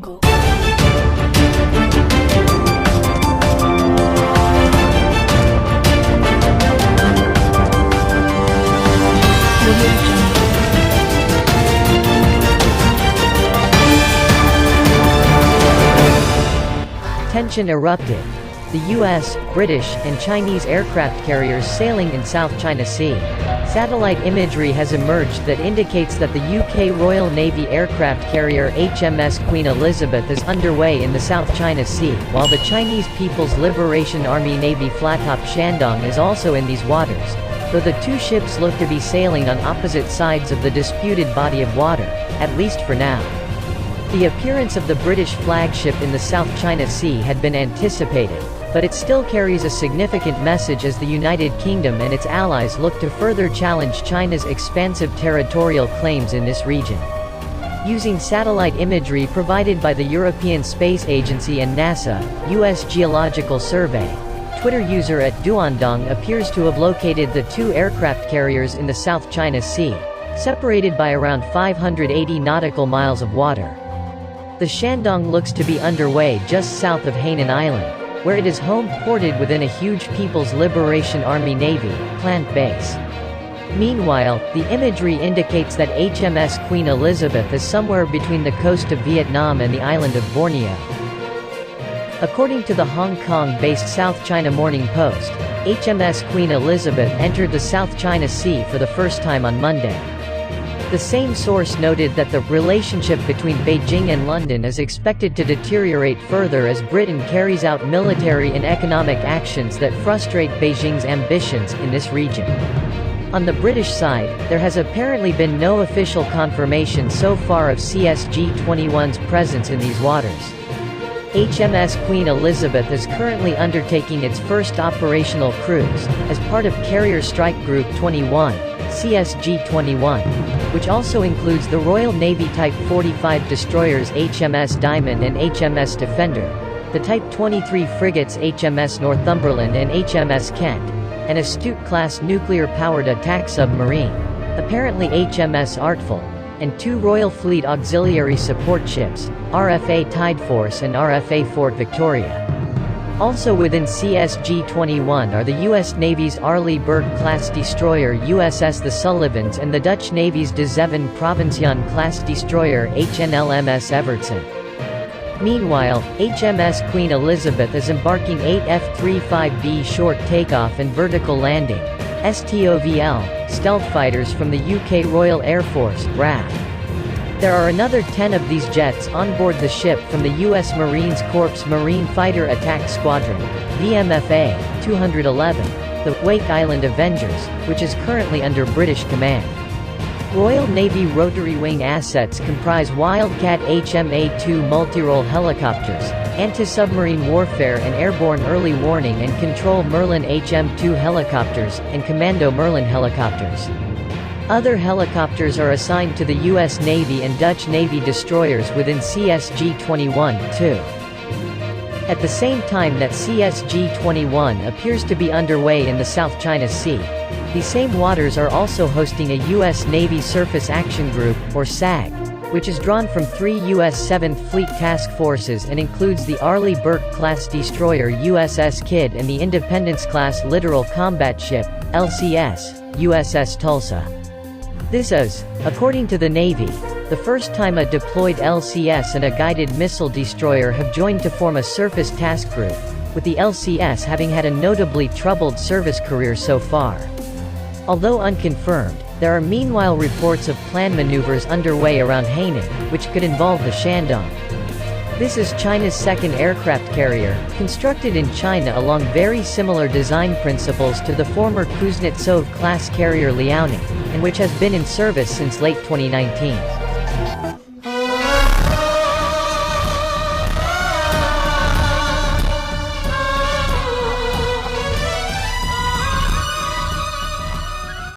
jungle. Tension erupted. The US, British, and Chinese aircraft carriers sailing in South China Sea. Satellite imagery has emerged that indicates that the UK Royal Navy aircraft carrier HMS Queen Elizabeth is underway in the South China Sea, while the Chinese People's Liberation Army Navy flattop Shandong is also in these waters, though the two ships look to be sailing on opposite sides of the disputed body of water, at least for now. The appearance of the British flagship in the South China Sea had been anticipated, but it still carries a significant message as the United Kingdom and its allies look to further challenge China's expansive territorial claims in this region. Using satellite imagery provided by the European Space Agency and NASA, U.S. Geological Survey, Twitter user @Duandong appears to have located the two aircraft carriers in the South China Sea, separated by around 580 nautical miles of water. The Shandong looks to be underway just south of Hainan Island, where it is home ported within a huge People's Liberation Army Navy plant base. Meanwhile, the imagery indicates that HMS Queen Elizabeth is somewhere between the coast of Vietnam and the island of Borneo. According to the Hong Kong-based South China Morning Post, HMS Queen Elizabeth entered the South China Sea for the first time on Monday. The same source noted that the relationship between Beijing and London is expected to deteriorate further as Britain carries out military and economic actions that frustrate Beijing's ambitions in this region. On the British side, there has apparently been no official confirmation so far of CSG-21's presence in these waters. HMS Queen Elizabeth is currently undertaking its first operational cruise, as part of Carrier Strike Group 21, CSG-21, which also includes the Royal Navy Type 45 destroyers HMS Diamond and HMS Defender, the Type 23 frigates HMS Northumberland and HMS Kent, an Astute-class nuclear-powered attack submarine, apparently HMS Artful, and two Royal Fleet Auxiliary Support ships, RFA Tideforce and RFA Fort Victoria. Also within CSG-21 are the U.S. Navy's Arleigh Burke-class destroyer USS The Sullivans and the Dutch Navy's De Zeven Provinciën-class destroyer HNLMS Evertsen. Meanwhile, HMS Queen Elizabeth is embarking 8 F-35B short takeoff and vertical landing (STOVL) stealth fighters from the UK Royal Air Force (RAF). There are another 10 of these jets on board the ship from the U.S. Marines Corps Marine Fighter Attack Squadron (VMFA 211), the Wake Island Avengers, which is currently under British command. Royal Navy rotary wing assets comprise Wildcat HMA-2 multirole helicopters, anti-submarine warfare and airborne early warning and control Merlin HM-2 helicopters, and Commando Merlin helicopters. Other helicopters are assigned to the U.S. Navy and Dutch Navy destroyers within CSG-21, too. At the same time that CSG-21 appears to be underway in the South China Sea, these same waters are also hosting a U.S. Navy Surface Action Group, or SAG, which is drawn from 3 U.S. 7th Fleet task forces and includes the Arleigh Burke-class destroyer USS Kidd and the Independence-class littoral combat ship, LCS, USS Tulsa. This is, according to the Navy, the first time a deployed LCS and a guided missile destroyer have joined to form a surface task group, with the LCS having had a notably troubled service career so far. Although unconfirmed, there are meanwhile reports of planned maneuvers underway around Hainan, which could involve the Shandong. This is China's second aircraft carrier, constructed in China along very similar design principles to the former Kuznetsov-class carrier Liaoning, and which has been in service since late 2019.